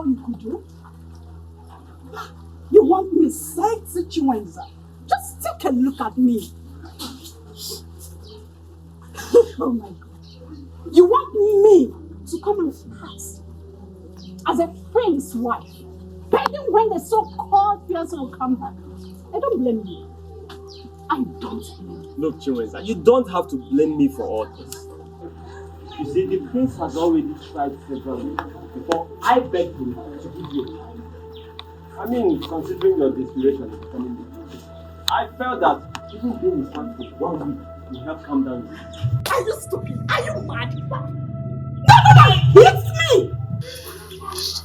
all you could do? You want me sexy Chiwenza? Just take a look at me. Oh my God. You want me to come and pass as a friend's wife, begging when the so-called person will come back? I don't blame you. I don't blame you. Look, Chiwenza, you don't have to blame me for all this. You see, the prince has already tried several times before I begged him to give you time. I mean, considering your desperation in becoming the prince, I felt that even being his wife for 1 week will help calm down your heart. Are you stupid? Are you mad? Nobody hits me!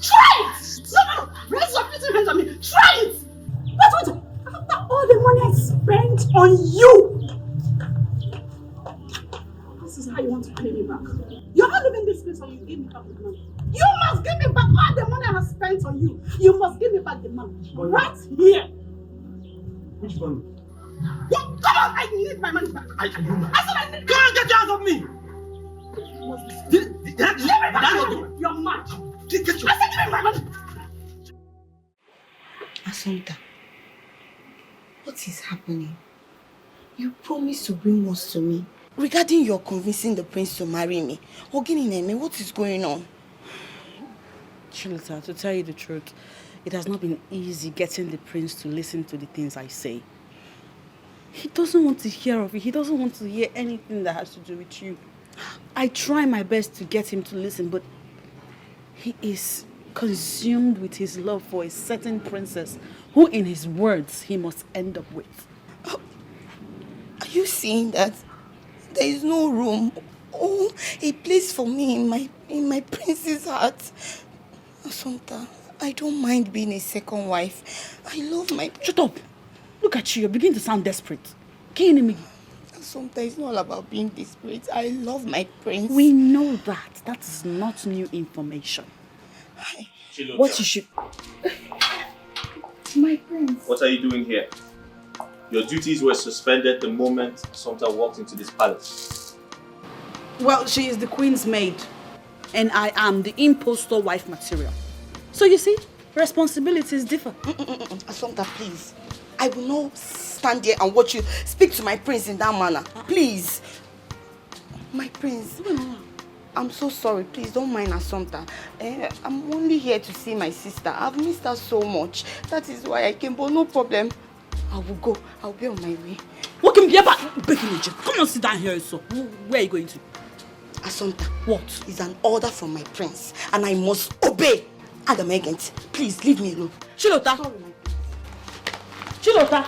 Try it! No, raise your little hands on me. Try it! Wait. After all the money I spent on you, this is how you want to pay me back. You're not leaving this place or you give me back the money. You must give me back all the money I have spent on you. You must give me back the money. Right here. Which money? Come on, I need my money back. I said I need. Come on, get out of me! You're mad. I said give me my money. Assunta, what is happening? You promised to bring words to me regarding your convincing the prince to marry me. Ogini, what is going on? Chilota, to tell you the truth, it has not been easy getting the prince to listen to the things I say. He doesn't want to hear of it. He doesn't want to hear anything that has to do with you. I try my best to get him to listen, but he is consumed with his love for a certain princess who, in his words, he must end up with. Are you saying that there is no room or a place for me in my prince's heart? Assunta, I don't mind being a second wife. I love my... Shut up! Look at you, you're beginning to sound desperate. Assunta, it's not about being desperate. I love my prince. We know that. That is not new information. What you should... My prince. What are you doing here? Your duties were suspended the moment Assunta walked into this palace. Well, she is the queen's maid, and I am the impostor wife material. So you see, responsibilities differ. Assunta, please. I will not stand here and watch you speak to my prince in that manner. Please. My prince. I'm so sorry. Please don't mind Assunta. I'm only here to see my sister. I've missed her so much. That is why I came, but no problem. I will go. I'll be on my way. What can be about? Come on, sit down here. So, where are you going to? Assunta. What? It's an order from my prince, and I must obey. Adam Egent, please leave me alone. Chilota. Sorry, my prince. Chilota.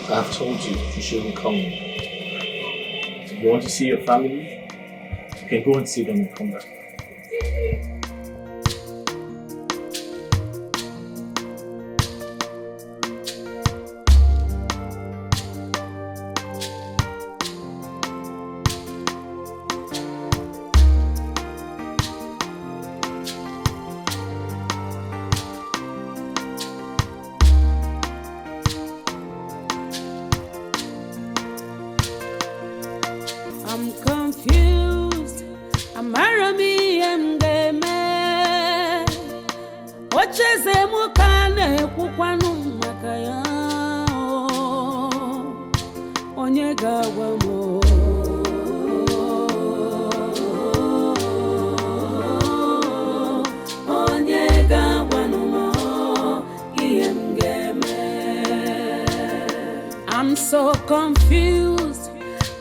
I've told you shouldn't come. If you want to see your family, you can go and see them and come back. I'm confused. Amarami mgeme. Ocheze mukane kukwanu makaya. Onye gawa mo. Onye gawa no mo. Mgeme. I'm so confused.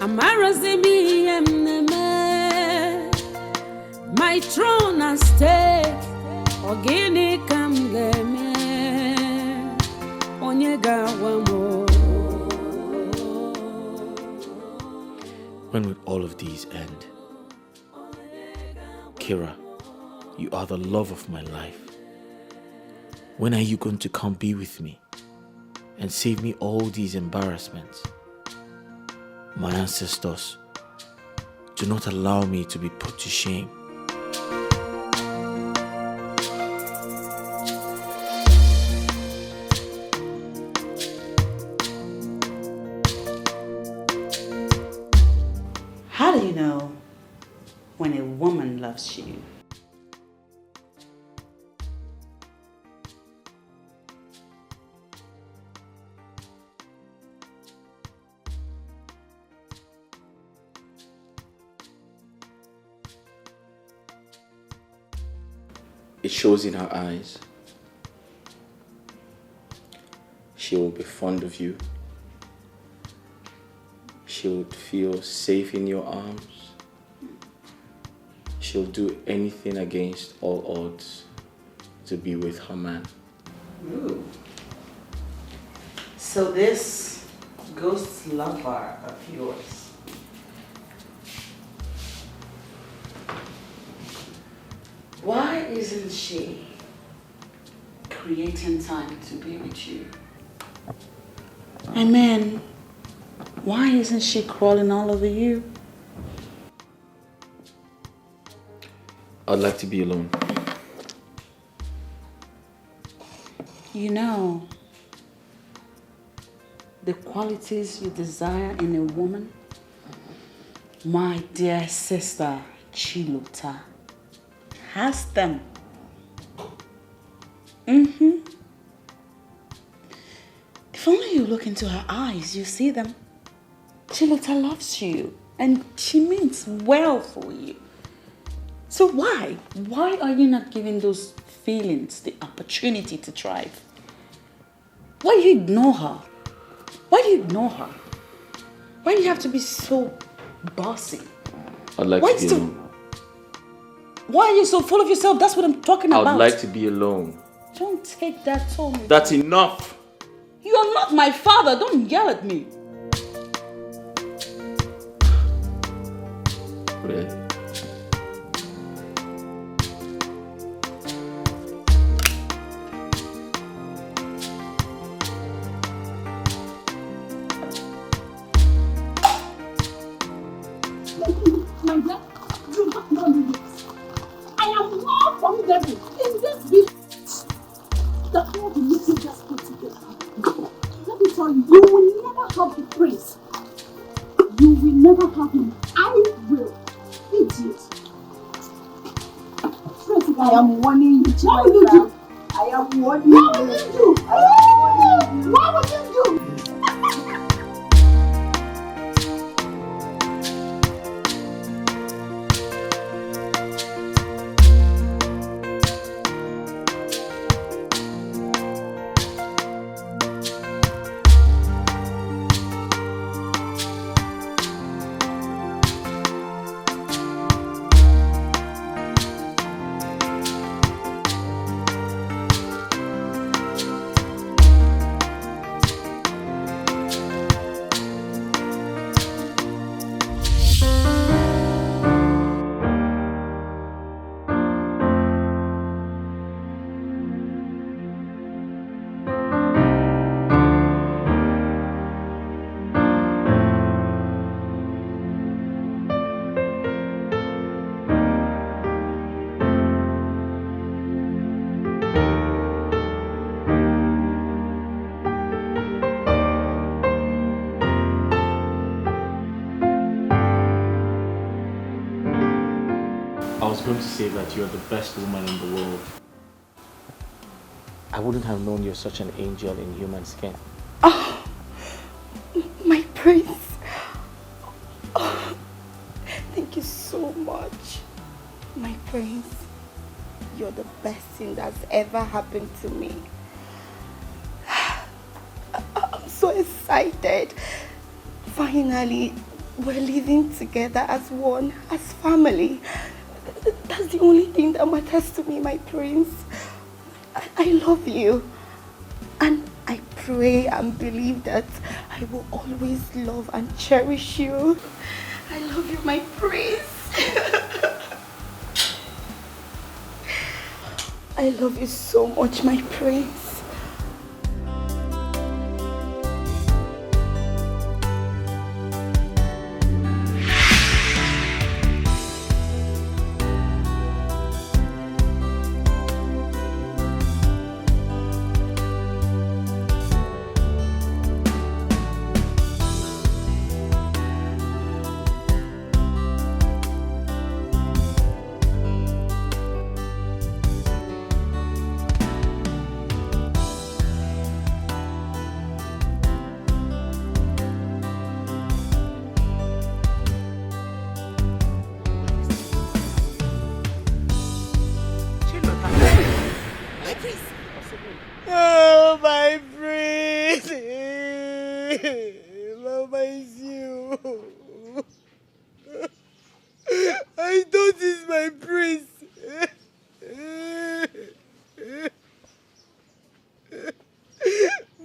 Amarazimi emneme, my throne at stake. Ogini kamgeme, onyega wamo. When will all of these end? Kira, you are the love of my life. When are you going to come be with me and save me all these embarrassments? My ancestors, do not allow me to be put to shame. loves you. It shows in her eyes. She will be fond of you. She would feel safe in your arms. She'll do anything against all odds to be with her man. Ooh. So this ghost lover of yours, why isn't she creating time to be with you? I mean, why isn't she crawling all over you? I'd like to be alone. You know, the qualities you desire in a woman, my dear sister Chilota has them. If only you look into her eyes, you see them. Chilota loves you and she means well for you. So why are you not giving those feelings the opportunity to thrive? Why do you ignore her? Why do you ignore her? Why do you have to be so bossy? I'd like to be alone. Why are you so full of yourself? That's what I'm talking about. I'd like to be alone. Don't take that tone. That's enough. You're not my father. Don't yell at me. Really? My dear, you have no limits. I am more formidable in this business than all the little just put together. Let me tell you, you will never have the prince. You will never have him. I will. Idiot. I am warning you, What will you do? I am warning you. What will you do? I am warning you. What will you do? I was going to say that you're the best woman in the world. I wouldn't have known you're such an angel in human skin. Oh, my prince. Oh, thank you so much. My prince, you're the best thing that's ever happened to me. I'm so excited. Finally, we're living together as one, as family. That's the only thing that matters to me, my prince. I love you. And I pray and believe that I will always love and cherish you. I love you, my prince. I love you so much, my prince. Oh, my prince! Mama, it's you. I thought he's my prince.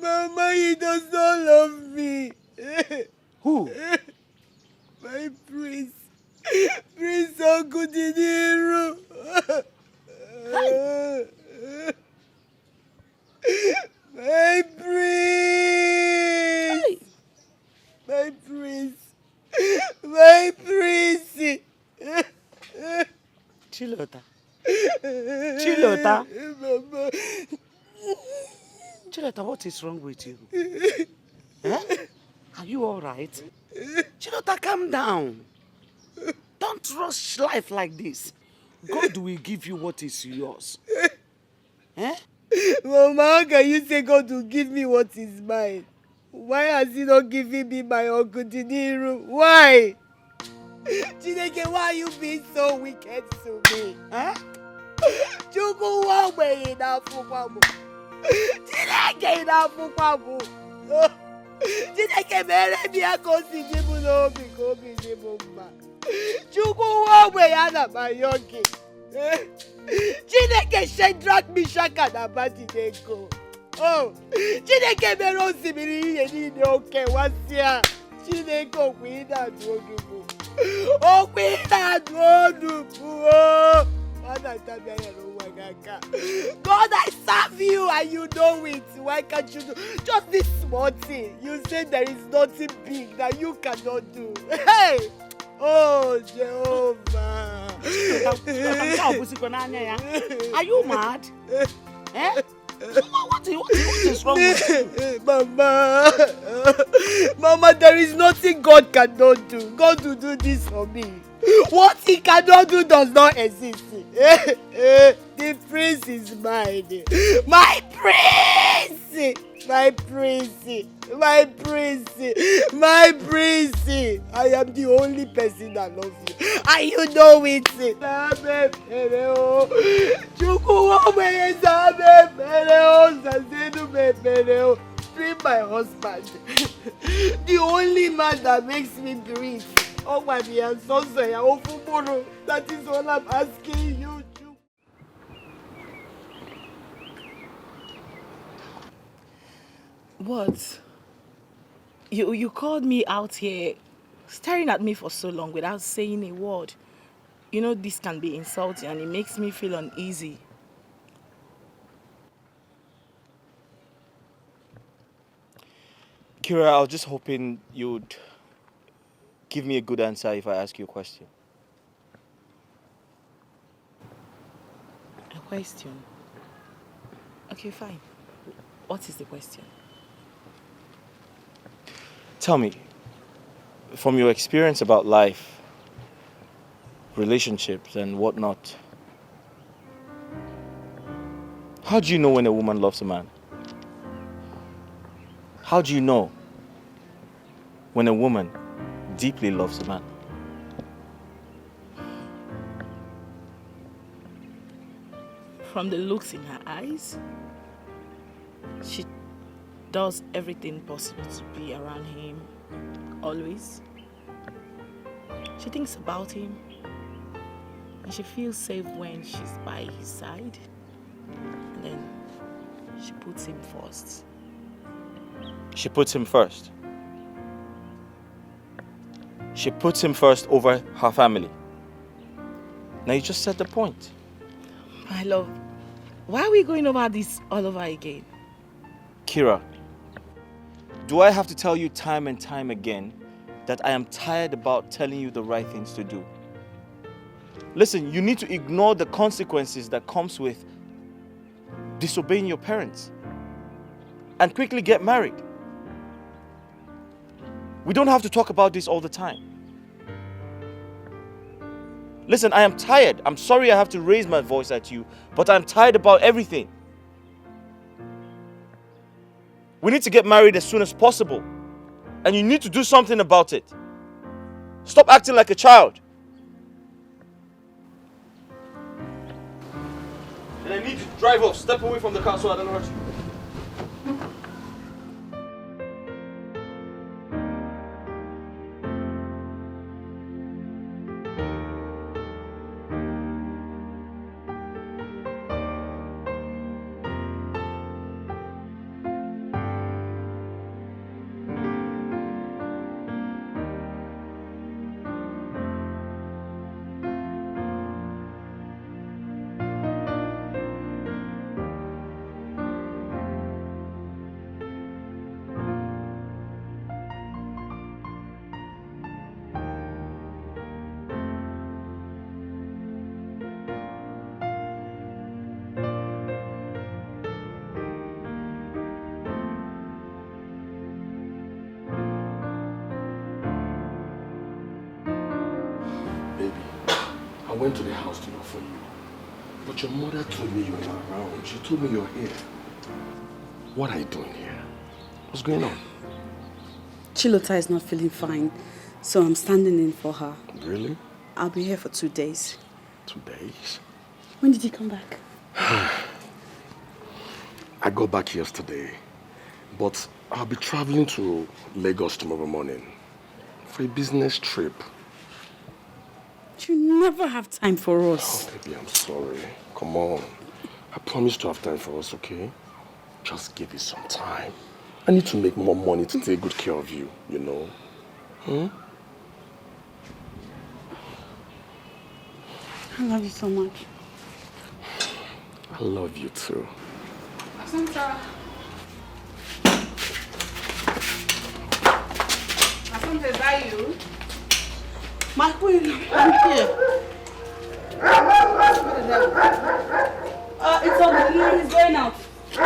Mama, he does not love me. Who? My prince. Prince Ogudiniru. My prince. Hey. My prince. My prince. Chilota. Chilota. Mama. Chilota, what is wrong with you? Eh? Are you alright? Chilota, calm down. Don't rush life like this. God will give you what is yours. Eh? Mama, how can you say God will give me what is mine? Why has he not given me my Uncle Diniru? Why? Chineke, why are you being so wicked to me? Eh? Chukwu wagbe inafukwamu. Chineke inafukwamu. Chineke mere mi akosi jibu n'obi ka obi jibu mma. Chukwu wagbe ya na mayoke. Chineke Shadrach, Meshach and Abednego. Oh, Chineke mere osimiri ihe niile oke wasịa. Chineke okwu ịna-adụ onubu. Okwu ịna-adụ onubu. God, I serve you and you know it. Why can't you do just this small thing? You say there is nothing big that you cannot do. Hey! Oh, Jehovah. Are you mad? Eh? What is wrong with you? Mama, there is nothing God cannot do. God will do this for me. What he cannot do does not exist. The prince is mine. My prince! My prince! My prince! My prince! I am the only person that loves you. And you know it. Free my husband. The only man that makes me breathe. Oh my dear, that is all I'm asking you to. What? You called me out here, staring at me for so long without saying a word. You know this can be insulting and it makes me feel uneasy. Kira, I was just hoping you'd give me a good answer if I ask you a question. A question? Okay, fine. What is the question? Tell me, from your experience about life, relationships and whatnot, how do you know when a woman loves a man? How do you know when a woman deeply loves a man? From the looks in her eyes, she does everything possible to be around him, always. She thinks about him, and she feels safe when she's by his side. And then she puts him first. She puts him first. She puts him first over her family. Now you just said the point. My love, why are we going over this all over again? Kira, do I have to tell you time and time again that I am tired about telling you the right things to do? Listen, you need to ignore the consequences that comes with disobeying your parents and quickly get married. We don't have to talk about this all the time. Listen, I am tired. I'm sorry I have to raise my voice at you, but I'm tired about everything. We need to get married as soon as possible. And you need to do something about it. Stop acting like a child. And I need you to drive off. Step away from the car so I don't hurt you. I went to the house to look for you. But your mother told me you were not around. She told me you're here. What are you doing here? What's going on? Chilota is not feeling fine, so I'm standing in for her. Really? I'll be here for 2 days. 2 days? When did you come back? I got back yesterday, but I'll be traveling to Lagos tomorrow morning for a business trip. You never have time for us. Oh, baby, I'm sorry. Come on. I promise to have time for us, okay? Just give it some time. I need to make more money to take good care of you, you know? I love you so much. I love you too. Asante, is that you? My queen, I'm here. It's on the line, he's going out. I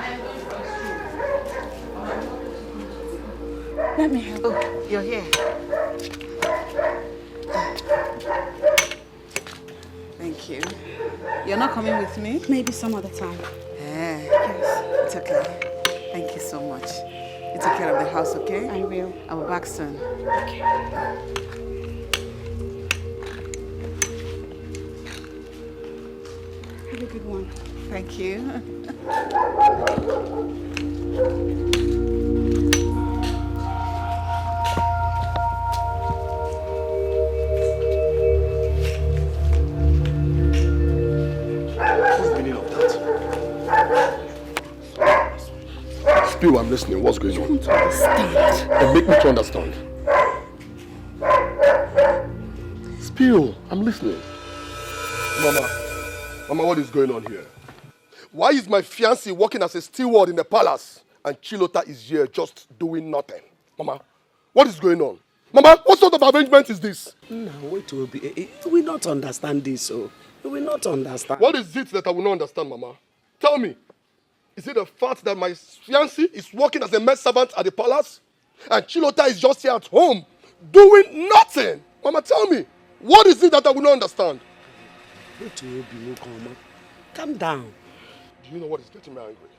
am going for a stroll. Let me help. Oh, you're here. Thank you. You're not coming with me? Maybe some other time. Yes, it's okay. Thank you so much. You take care of the house, okay? I will. I'll be back soon. Okay. Have a good one. Thank you. What's the meaning of that? Spill, I'm listening. What's going on? I don't understand. And make me to understand. Spill, I'm listening. Mama, what is going on here? Why is my fiancé working as a steward in the palace and Chilota is here just doing nothing? Mama, what is going on? Mama, what sort of arrangement is this? No, wait, we will not understand this, so we will not understand. What is it that I will not understand, Mama? Tell me. Is it the fact that my fiancé is working as a maid servant at the palace and Chilota is just here at home doing nothing? Mama, tell me. What is it that I will not understand? Wait, calm down. Do you know what is getting me angry?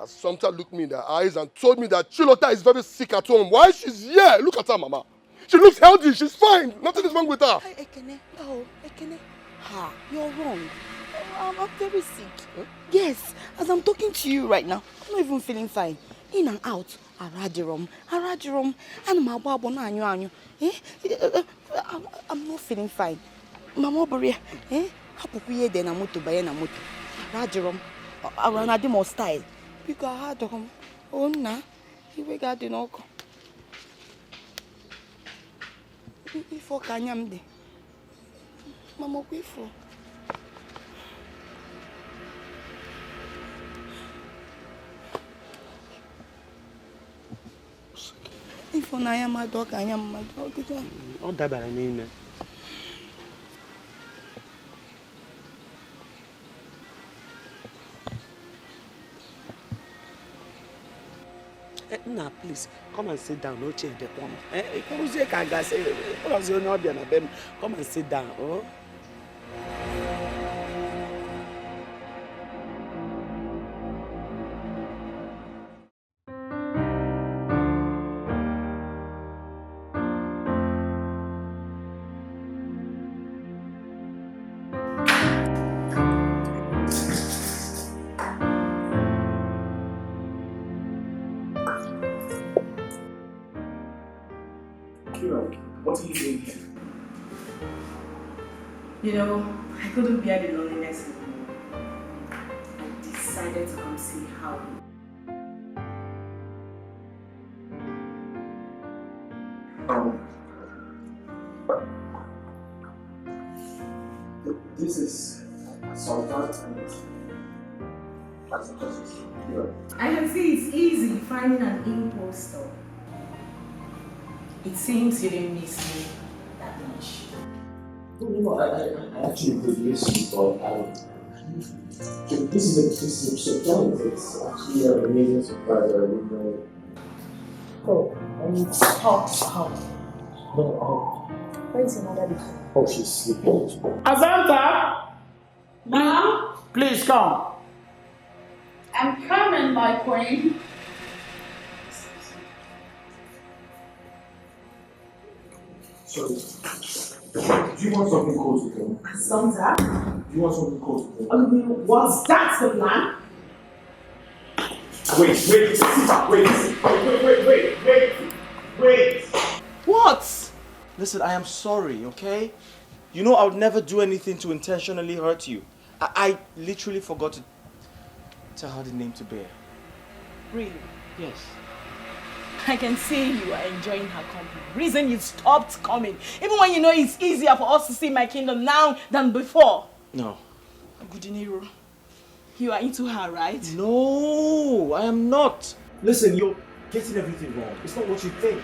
As Sumta looked me in the eyes and told me that Chilota is very sick at home. Why she's here? Look at her, Mama. She looks healthy. She's fine. Nothing is wrong with her. Ekene, ha, you're wrong. I'm very sick. Huh? Yes, as I'm talking to you right now, I'm not even feeling fine. In and out. Aradirom. And my babo na anyo. I'm not feeling fine. Mama Boria, hapukuye de na moto baye na moto. Aradirom. Aranadi mo style. Because I had home. Oh na. Iwe gadi noko. Ifo kanyamde. Mama kwifo. Ifo na ya madoka anya madoka. O dabara n'ime. Now, please, come and sit down. No change the one. Come and sit down. Oh. What are you doing here? You know, I couldn't bear the loneliness anymore. I decided to come see how you. This is sometimes that's I can see it's easy finding an impostor. It seems you didn't miss me that much. No, I actually did miss you, but this is a surprise. It's actually an amazing surprise. I didn't know. Oh, Stop. No, Where's your mother? oh, she's sleeping. Azanta! Ma'am? Please come. I'm coming, my queen. Sorry. Do you want something cold to drink? Santa? Do you want something cold to drink? Was that the plan? Wait. What? Listen, I am sorry, okay? You know I would never do anything to intentionally hurt you. I literally forgot to tell her the name to bear. Really? Yes. I can see you are enjoying her company. Reason you stopped coming. Even when you know it's easier for us to see my kingdom now than before. No. Agudiniro, you are into her, right? No, I am not. Listen, you're getting everything wrong. It's not what you think.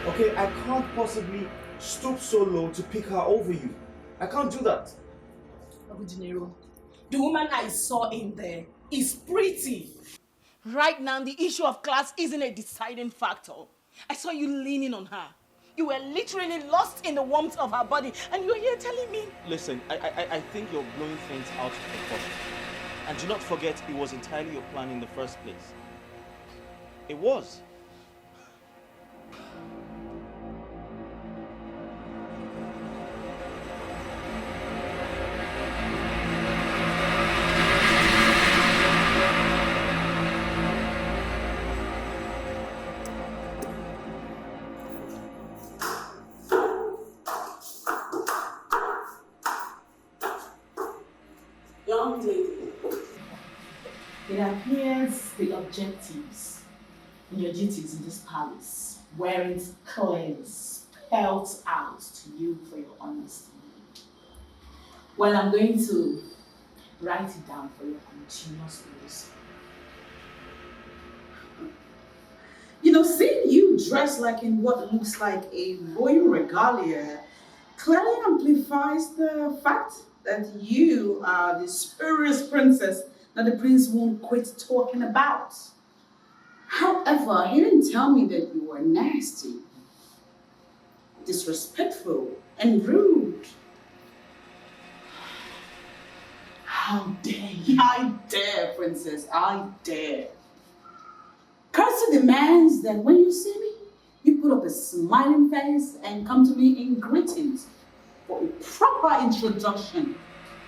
Okay, I can't possibly stoop so low to pick her over you. I can't do that. Agudiniro, the woman I saw in there is pretty. Right now, the issue of class isn't a deciding factor. I saw you leaning on her. You were literally lost in the warmth of her body, and you're here telling me. Listen, I think you're blowing things out of proportion. And do not forget, it was entirely your plan in the first place. It was. Young lady, it appears the objectives and your duties in this palace weren't clearly spelled out to you for your honesty. Well, I'm going to write it down for your continuous use. You know, seeing you dressed like in what looks like a royal regalia clearly amplifies the fact that you are the spurious princess that the prince won't quit talking about. However, he didn't tell me that you were nasty, disrespectful, and rude. How dare you? I dare, princess, I dare. Courtesy demands that when you see me, you put up a smiling face and come to me in greetings for a proper introduction.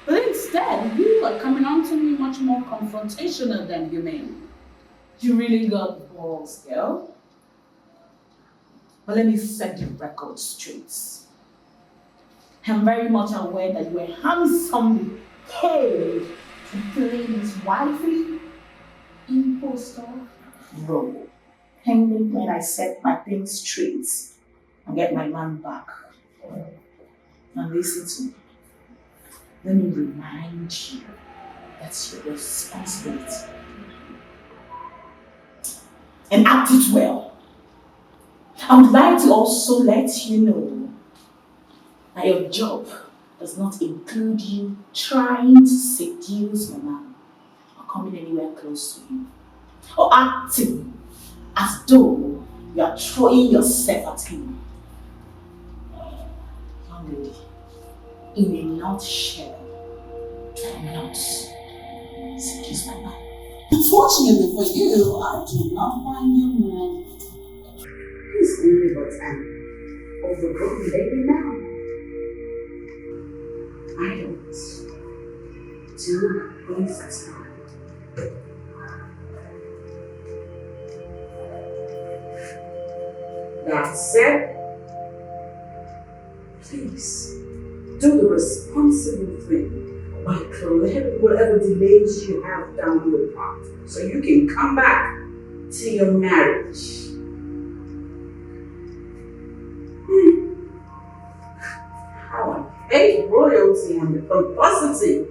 But instead, you are coming on to me much more confrontational than humane. You really got balls, girl. But let me set the record straight. I'm very much aware that you were handsomely paid to play this wifey impostor role. Pending when I set my things straight and get my man back. And listen to me. Let me remind you that's your responsibility. And act it well. I would like to also let you know that your job does not include you trying to seduce your man or coming anywhere close to him or acting as though you are throwing yourself at him. Young lady, in a nutshell, do not seduce my man. Unfortunately for you, I do not want your man. He's only but an overgrown baby now. I don't do this time. That said, Please, do the responsible thing by clearing whatever delays you have down the path so you can come back to your marriage. How I hate royalty and the pomposity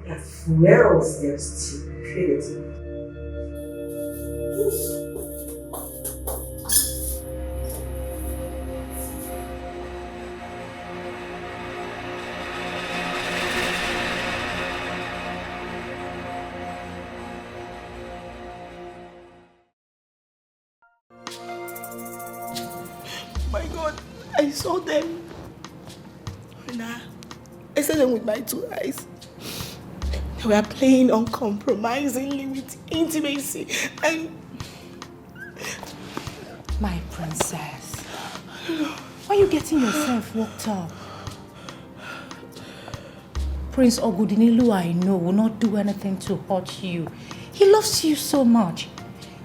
that fuels their stupidity. My God, I saw them. I saw them with my 2 eyes. They were playing uncompromisingly with intimacy and... My princess, why are you getting yourself worked up? Prince Ogudinilu, I know, will not do anything to hurt you. He loves you so much.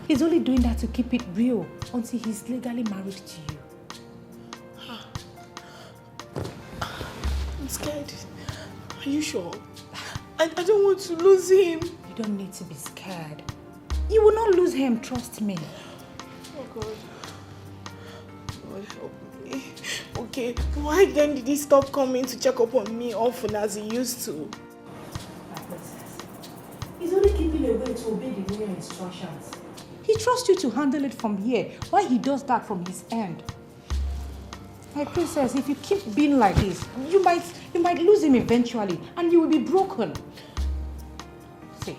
He's only doing that to keep it real until he's legally married to you. I'm scared. Are you sure? I don't want to lose him. You don't need to be scared. You will not lose him, trust me. Oh God. God help me. Okay, why then did he stop coming to check up on me often as he used to? My princess, he's only keeping away to obey the royal instructions. He trusts you to handle it from here, while he does that from his end. My princess, if you keep being like this, you might lose him eventually, and you will be broken. See,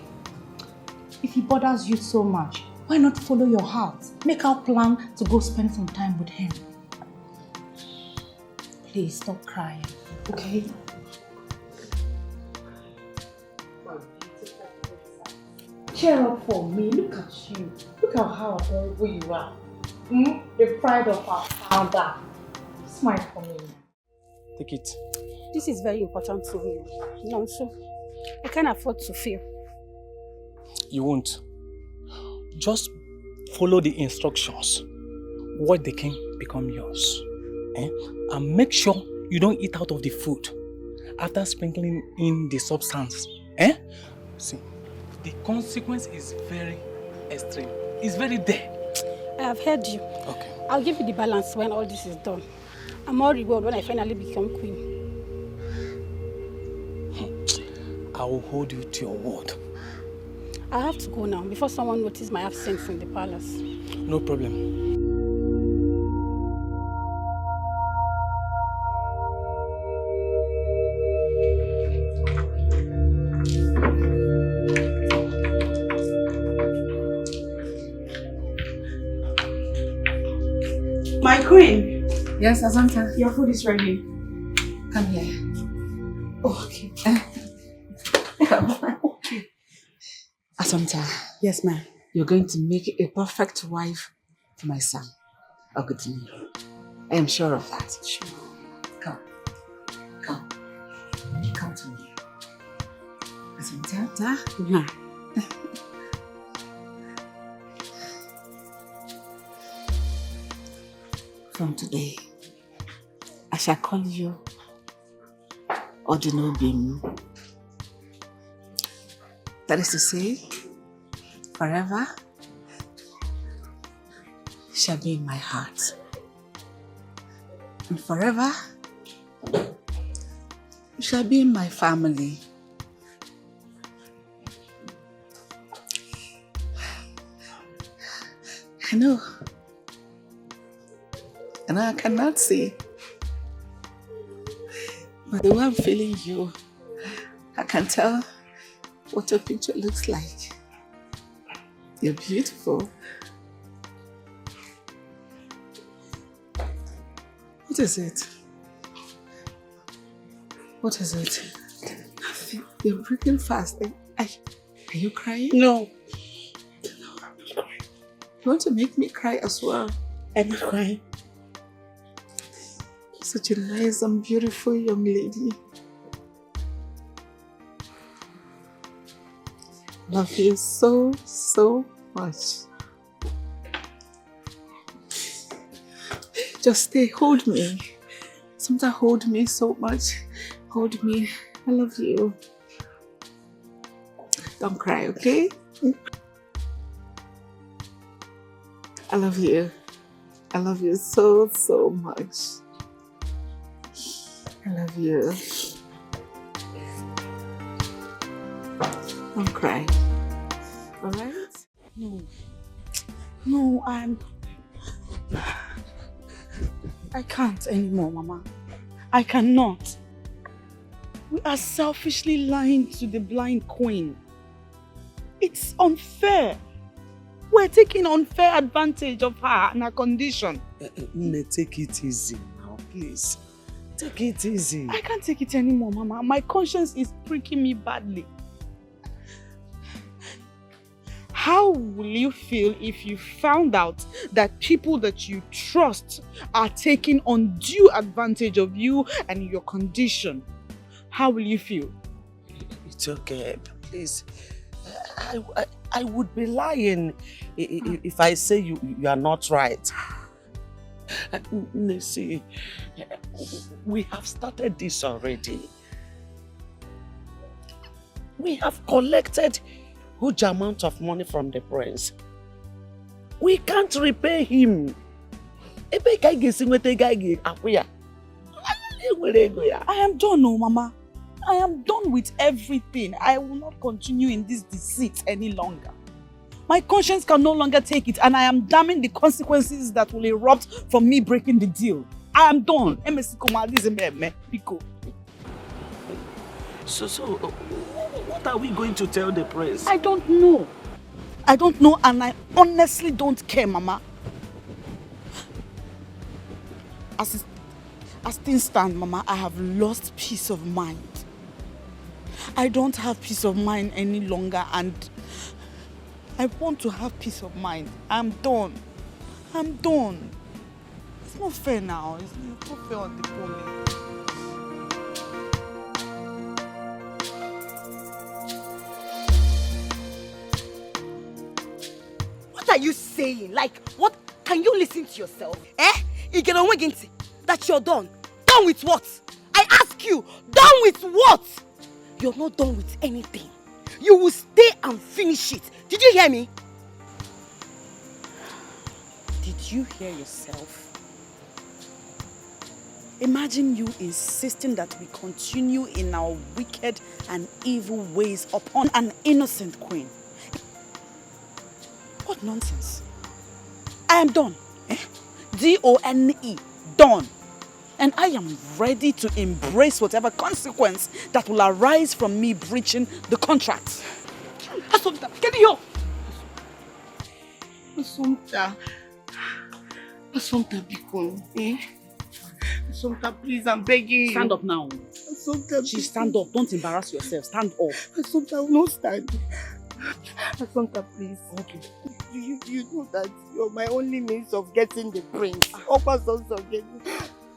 if he bothers you so much, why not follow your heart? Make our plan to go spend some time with him. Please stop crying, okay? Cheer up for me. Look at you. Look at how adorable you are. The pride of our father. Smile for me. Take it. This is very important to me. No, so I can't afford to fail. You won't. Just follow the instructions. What they can become yours. And make sure you don't eat out of the food after sprinkling in the substance. See, the consequence is very extreme. It's very there. I have heard you. Okay. I'll give you the balance when all this is done. I'm more reward when I finally become queen. I will hold you to your word. I have to go now before someone notices my absence in the palace. No problem. My queen. Yes, Asanta. Your food is ready. Come here. Oh, okay. Asanta. Yes, ma'am. You're going to make a perfect wife for my son, Ogudinilu. I am sure of that. Sure. Come. Come. Come to me. Asanta. Ma. From today, I shall call you Odinobim. That is to say, forever shall be in my heart. And forever you shall be in my family. I know. And I cannot see. But the way I'm feeling you, I can tell what your picture looks like. You're beautiful. What is it? What is it? Nothing. You're breathing fast. Are you crying? No. No, I'm not crying. You want to make me cry as well? I'm not crying. Such a nice and beautiful young lady. Love you so, so much. Just stay, hold me. Sometimes hold me so much. Hold me. I love you. Don't cry, okay? I love you. I love you so, so much. I love you. Don't cry. Alright? No. No, I can't anymore, Mama. I cannot. We are selfishly lying to the blind queen. It's unfair. We're taking unfair advantage of her and her condition. Take it easy now, please. Take it easy. I can't take it anymore, Mama. My conscience is pricking me badly. How will you feel if you found out that people that you trust are taking undue advantage of you and your condition? How will you feel? It's okay, please. I would be lying if I say you are not right. See, we have started this already. We have collected huge amount of money from the prince. We can't repay him. I am done, no, Mama. I am done with everything. I will not continue in this deceit any longer. My conscience can no longer take it, and I am damning the consequences that will erupt from me breaking the deal. I am done. So, what are we going to tell the prince? I don't know. I don't know, and I honestly don't care, Mama. As things stand, Mama, I have lost peace of mind. I don't have peace of mind any longer, and I want to have peace of mind. I'm done. I'm done. It's not fair now. It's not fair on the pony. What are you saying? Like, what? Can you listen to yourself? That you're done. Done with what? I ask you, done with what? You're not done with anything. You will stay and finish it. Did you hear me? Did you hear yourself? Imagine you insisting that we continue in our wicked and evil ways upon an innocent queen. What nonsense. I am done. D-O-N-E. Done. And I am ready to embrace whatever consequence that will arise from me breaching the contract. Assumpta, get here! Assumpta, Bikon, Assumpta, please, I'm begging you. Stand up now. Assumpta, She stand up. Don't embarrass yourself. Stand up. Assumpta, I will not stand. Assumpta, please. Okay. You know that you're my only means of getting the prince.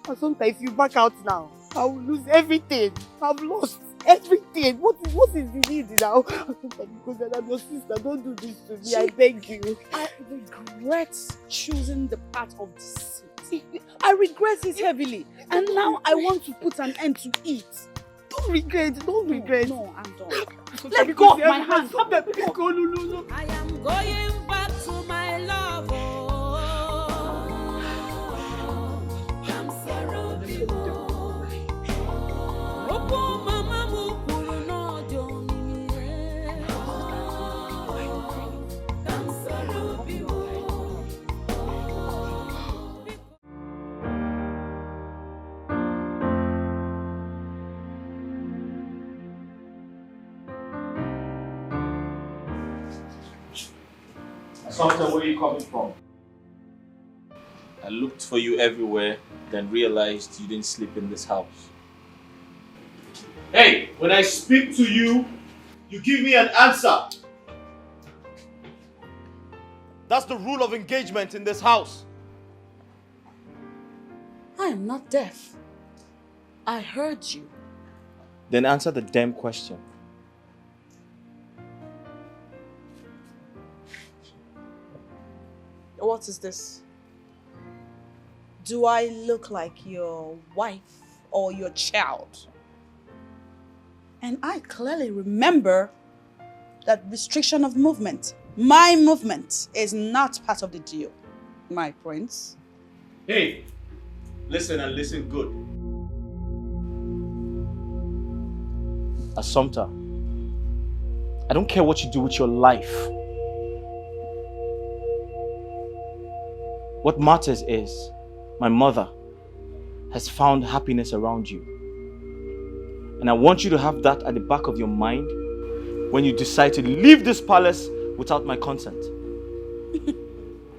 Assumpta, if you back out now, I will lose everything. I've lost everything. What is the need now? Assumpta, because I'm your sister, don't do this to me. I beg you. I regret choosing the path of deceit. I regret it heavily. And now I want to put an end to it. Don't regret. No, I'm done. Let go of my hand. No. I am going back to my love. I'm sorry. Sometimes where are you coming from? I looked for you everywhere, then realized you didn't sleep in this house. Hey, when I speak to you, you give me an answer. That's the rule of engagement in this house. I am not deaf. I heard you. Then answer the damn question. What is this? Do I look like your wife or your child? And I clearly remember that restriction of movement. My movement is not part of the deal, my prince. Hey, listen and listen good. Assumpta, I don't care what you do with your life. What matters is my mother has found happiness around you. And I want you to have that at the back of your mind when you decide to leave this palace without my consent.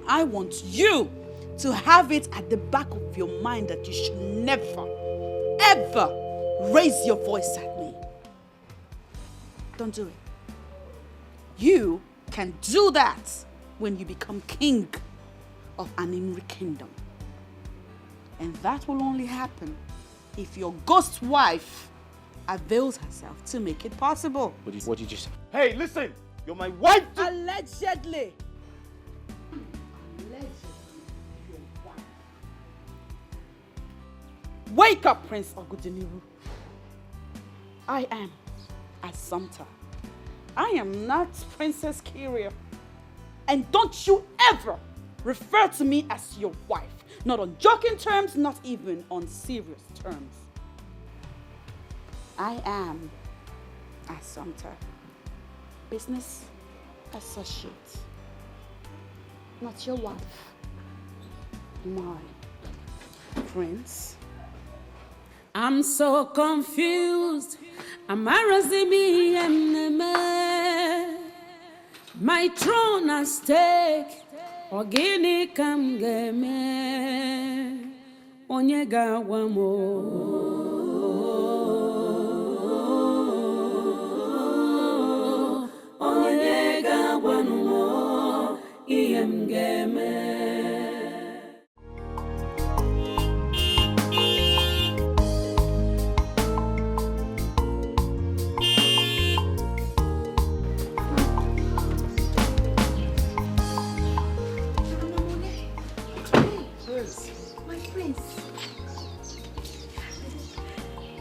I want you to have it at the back of your mind that you should never, ever raise your voice at me. Don't do it. You can do that when you become king of an Imri kingdom. And that will only happen if your ghost wife avails herself to make it possible. What did you say? Hey, listen! You're my wife! Allegedly. Wake up, Prince Ogudiniru. I am Assumpta. I am not Princess Kyria. And don't you ever refer to me as your wife. Not on joking terms, not even on serious terms. I am Assumpta, business associate, not your wife, my prince. I'm so confused. My throne at stake. Ogini kam game. Onyega wamo. Onyega wamo. Iem game.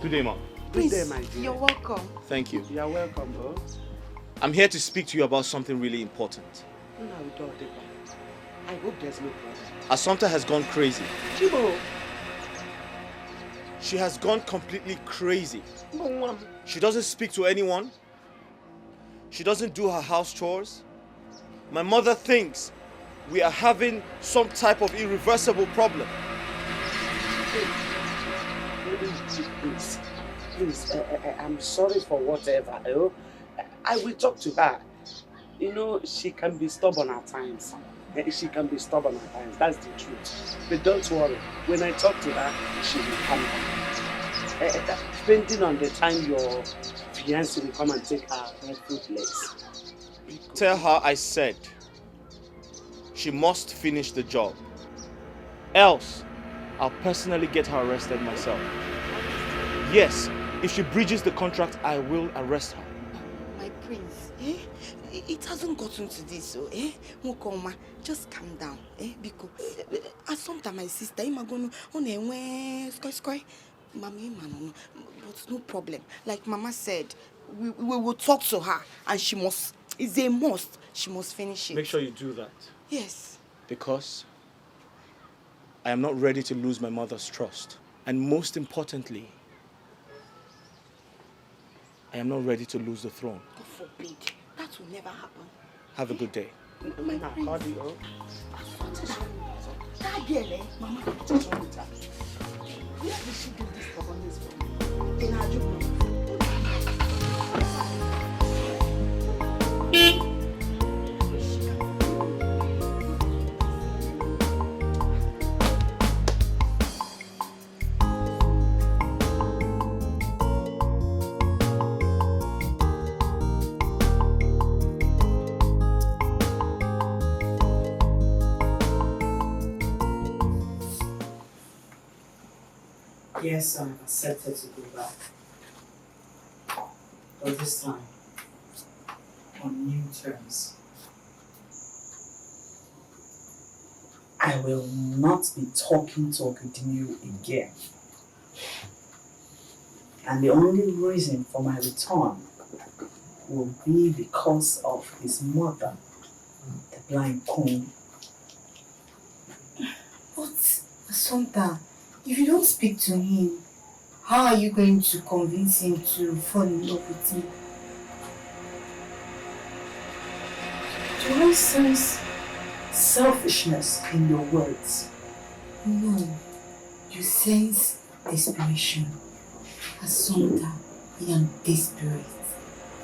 Good day, Mom. Good day, my dear. You're welcome. Thank you. You're welcome, bro. I'm here to speak to you about something really important. No, don't take that. I hope there's no problem. Assumpta has gone crazy. Chibo. She has gone completely crazy. Mom. She doesn't speak to anyone. She doesn't do her house chores. My mother thinks we are having some type of irreversible problem. Please, I'm sorry for whatever. I will talk to her. You know, she can be stubborn at times. She can be stubborn at times. That's the truth. But don't worry. When I talk to her, she will come back. Depending on the time your fiancé will come and take her foot legs. Tell her I said she must finish the job. Else, I'll personally get her arrested myself. Yes, if she breaches the contract, I will arrest her. My prince, it hasn't gotten to this, so Mukoma, just calm down, because Assumpta, my sister, but no problem. Like Mama said, we will talk to her, and she must. It's a must. She must finish it. Make sure you do that. Yes. Because I am not ready to lose my mother's trust. And most importantly, I am not ready to lose the throne. God forbid. That will never happen. Have a good day. My prince. That girl, Mama, just want to. Where did she do this stubbornness from? In her job. Yes, I've accepted to go back. But this time, on new terms. I will not be talking to Ogidimio again. And the only reason for my return will be because of his mother, the blind queen. But, Assunta, if you don't speak to him, how are you going to convince him to fall in love with you? Do I sense selfishness in your words? No, you sense desperation. Assunta, I am desperate.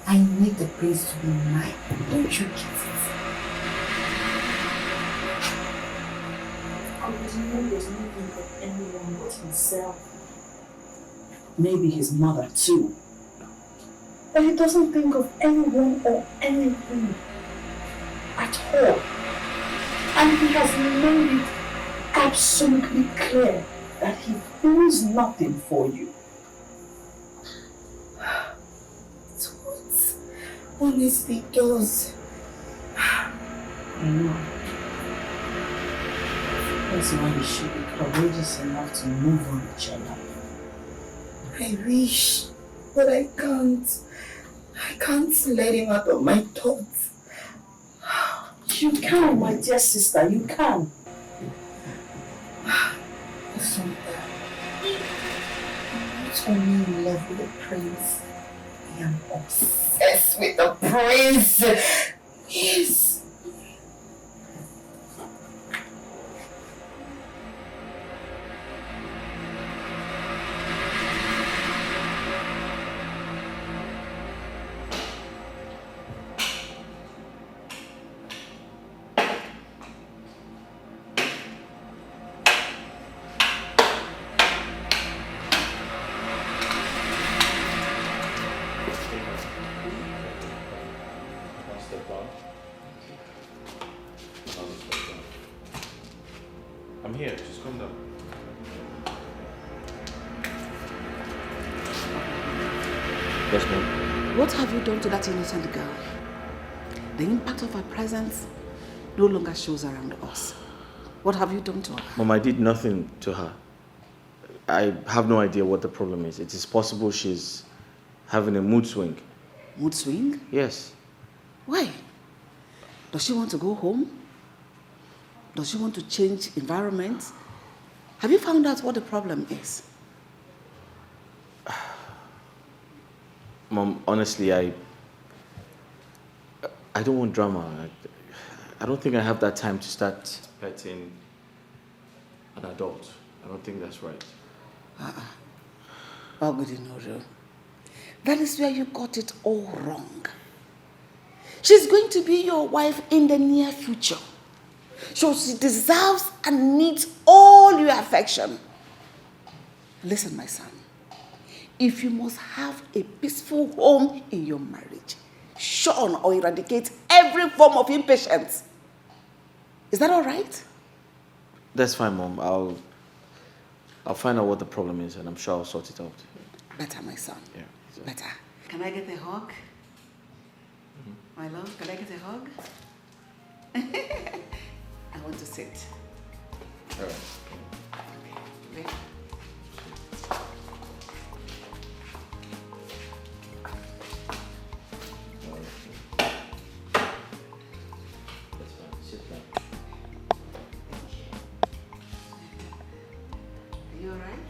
I need the prince to be mine. Don't you get it? Ogidimio does not think of anyone but himself. Maybe his mother too. But he doesn't think of anyone or anything at all. And he has made it absolutely clear that he feels nothing for you. Honestly, does. I know. That's why you should be courageous enough to move on with your life. I wish, but I can't. I can't let him out of my thoughts. You can, my dear sister, you can. Assunta, I'm not only in love with the prince, I am obsessed with the prince. Yes. I'm here, just calm down. Yes, ma'am. What have you done to that innocent girl? The impact of her presence no longer shows around us. What have you done to her? Mom, I did nothing to her. I have no idea what the problem is. It is possible she's having a mood swing. Mood swing? Yes. Why? Does she want to go home? Does she want to change environment? Have you found out what the problem is? Mom, honestly, I don't want drama. I don't think I have that time to start petting an adult. I don't think that's right. Ogudinodo, that is where you got it all wrong. She's going to be your wife in the near future. So she deserves and needs all your affection. Listen, my son. If you must have a peaceful home in your marriage, shun or eradicate every form of impatience. Is that all right? That's fine, Mom. I'll find out what the problem is, and I'm sure I'll sort it out. Better, my son. Yeah. Better. Can I get a hug? My love, can I get a hug? I want to sit. All right. Okay. Are you all right?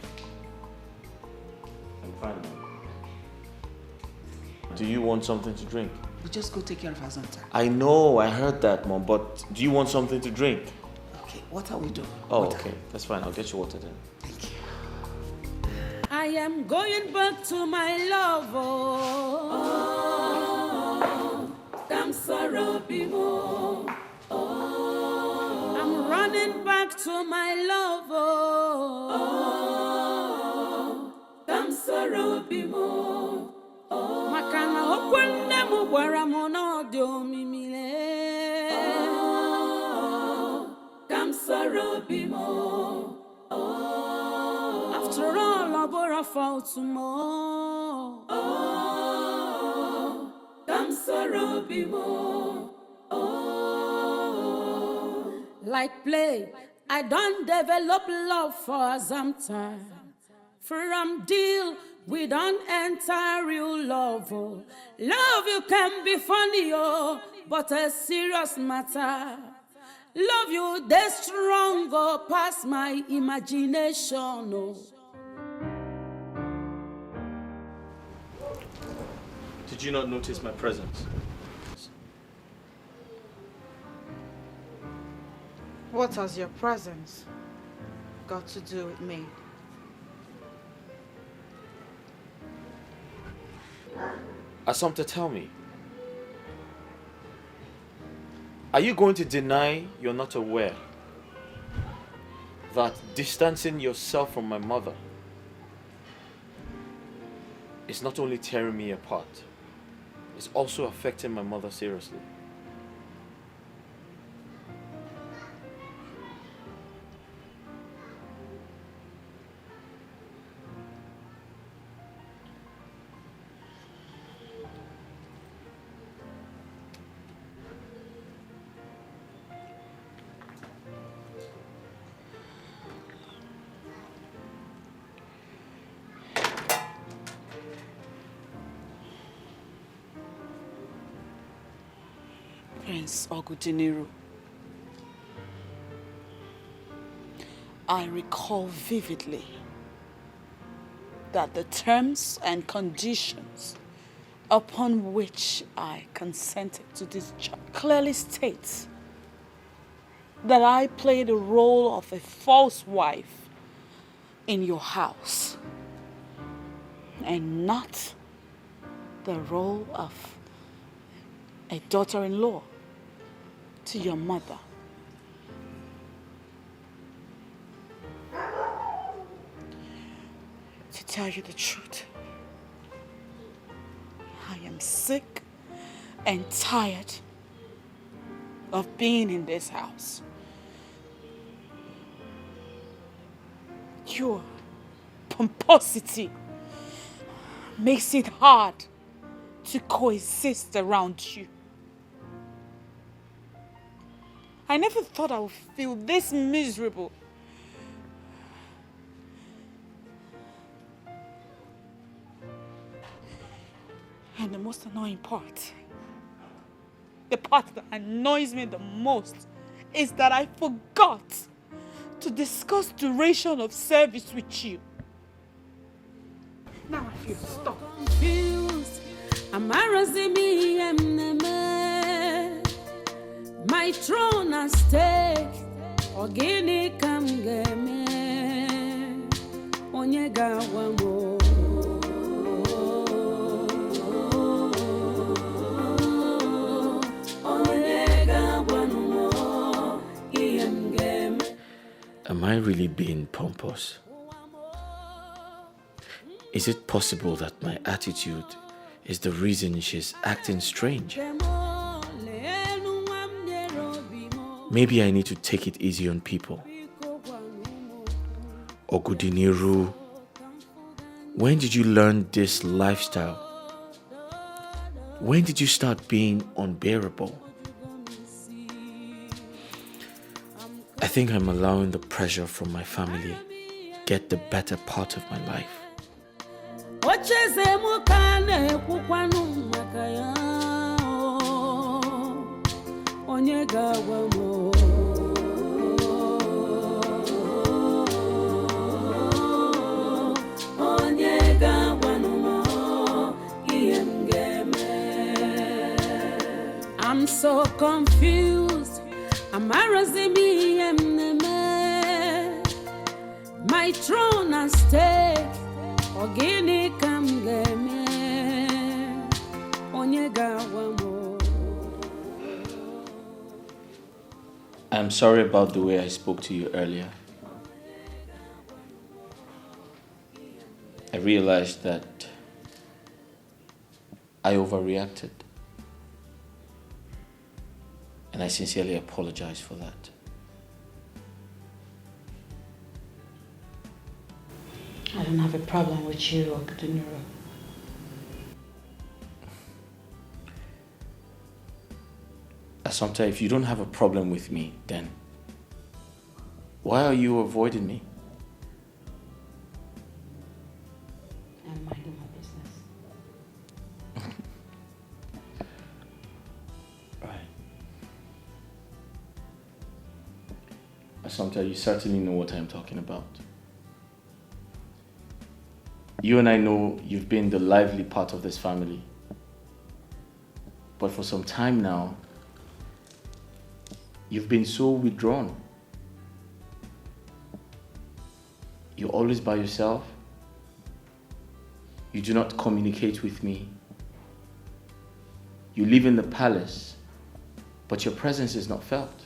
I'm fine, Mom. Do you want something to drink? We just go take care of Azanta. I know, I heard that, Mom, but do you want something to drink? Okay, what are we doing? Oh, okay. That's fine. I'll get you water then. Thank you. I am going back to my love. Oh, come sorrow bimo. Oh, I'm running back to my love. Oh, come sorrow bimo. Oh, makana okwende mu gwara mo no de omimile. Oh, come sorrow bimo. Oh, after all, I bore a fault tomorrow. Oh, come sorrow bimo. Oh, like play, I don't develop love for some time. From deal, we don't enter real love. Oh. Love you can be funny, oh, but a serious matter. Love you, they stronger past my imagination. Oh. Did you not notice my presence? What has your presence got to do with me? Assumpta, tell me. Are you going to deny you're not aware that distancing yourself from my mother is not only tearing me apart, it's also affecting my mother seriously? Prince Ogudiniru, I recall vividly that the terms and conditions upon which I consented to this job clearly states that I played the role of a false wife in your house and not the role of a daughter-in-law to your mother. To tell you the truth, I am sick and tired of being in this house. Your pomposity makes it hard to coexist around you. I never thought I would feel this miserable. And the most annoying part, the part that annoys me the most, is that I forgot to discuss duration of service with you. Now I feel stuck. Confused. Embarrassing me, my throne at stake. Ogini kam game. Onyega wamo. Onyega wamo. Iem game. Am I really being pompous? Is it possible that my attitude is the reason she's acting strange? Maybe I need to take it easy on people. Ogudiniru, when did you learn this lifestyle? When did you start being unbearable? I think I'm allowing the pressure from my family get the better part of my life. I'm so confused. Embarrassing me, my throne at stake. Ogini kam game. Onyega wamo. I'm sorry about the way I spoke to you earlier. I realized that I overreacted. And I sincerely apologize for that. I don't have a problem with you, Ogudiniru. Assumpta, if you don't have a problem with me, then Why are you avoiding me? I'm minding my business. Right. Assumpta, you certainly know what I'm talking about. You and I know you've been the lively part of this family. But for some time now, you've been so withdrawn. You're always by yourself. You do not communicate with me. You live in the palace, but your presence is not felt.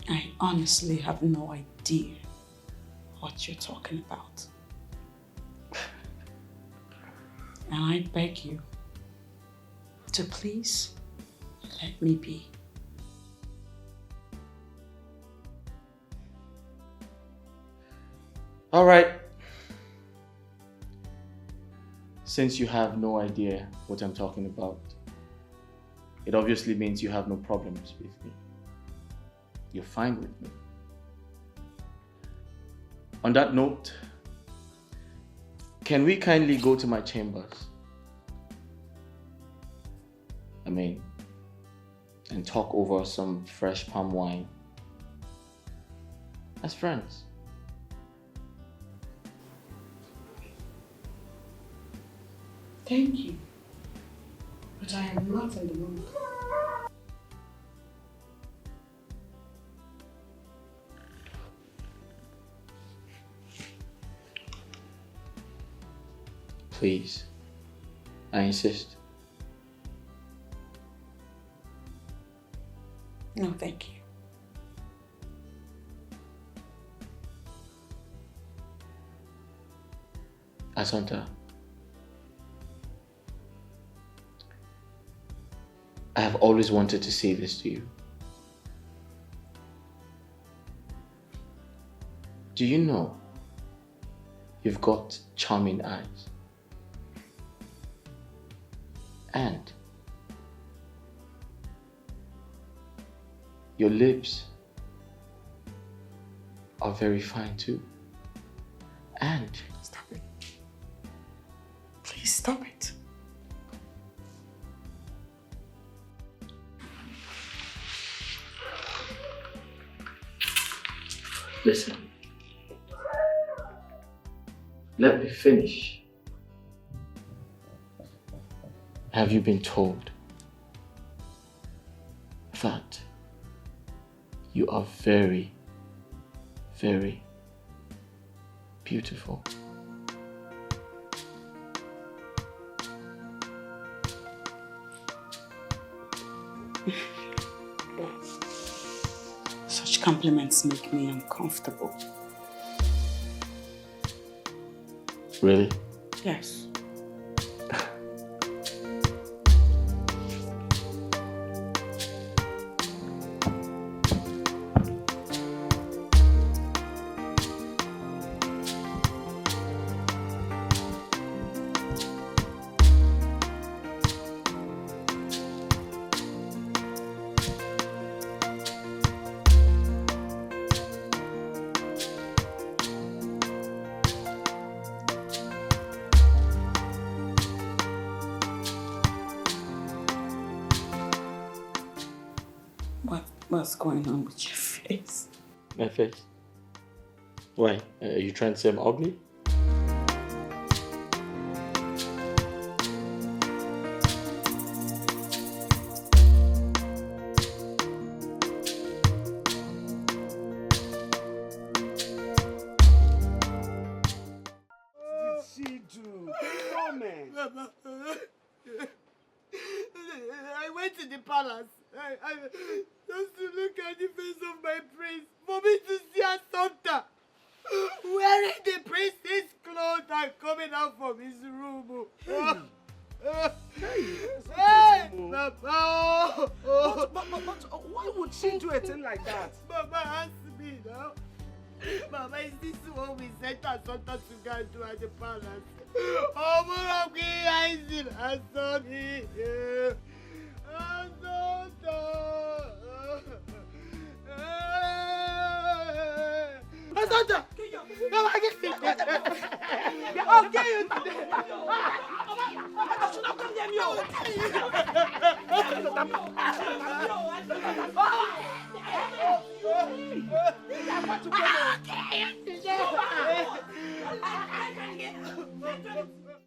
I honestly have no idea what you're talking about. And I beg you to please let me be. All right. Since you have no idea what I'm talking about, it obviously means you have no problems with me. You're fine with me. On that note, can we kindly go to my chambers? And talk over some fresh palm wine as friends. Thank you, but I am not in the mood. Please, I insist. No, thank you. Assumpta, I have always wanted to say this to you. Do you know you've got charming eyes? And your lips are very fine too. And stop it. Please stop it. Listen. Let me finish. Have you been told that you are very, very beautiful? Such compliments make me uncomfortable. Really? Yes. What's going on with your face? My face? Why? Are you trying to say I'm ugly? I went to the palace. I just to look at the face of my prince, for me to see Assumpta wearing the prince's clothes and coming out from his room. Hey, Papa! But why would she do a thing like that? Mama asked me now. Mama Mama, is this what we sent our son to go and do at the palace? Oh, Murabi, I see our son here. Asanta! No, I get sick. I'll kill you today. I should not come near me. I want to kill you.